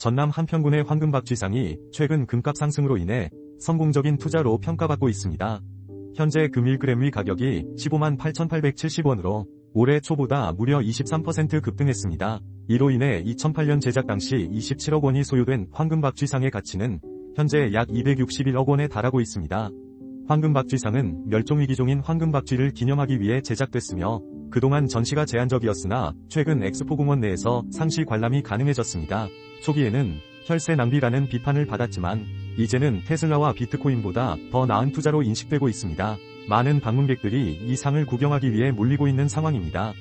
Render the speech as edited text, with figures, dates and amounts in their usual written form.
전남 한평군의 황금박쥐상이 최근 금값 상승으로 인해 성공적인 투자로 평가받고 있습니다. 현재 금 1g의 가격이 15만 8,870원으로 올해 초보다 무려 23% 급등했습니다. 이로 인해 2008년 제작 당시 27억 원이 소요된 황금박쥐상의 가치는 현재 약 261억 원에 달하고 있습니다. 황금박쥐상은 멸종위기종인 황금박쥐를 기념하기 위해 제작됐으며 그동안 전시가 제한적이었으나 최근 엑스포공원 내에서 상시 관람이 가능해졌습니다. 초기에는 혈세 낭비라는 비판을 받았지만 이제는 테슬라와 비트코인보다 더 나은 투자로 인식되고 있습니다. 많은 방문객들이 이 상을 구경하기 위해 몰리고 있는 상황입니다.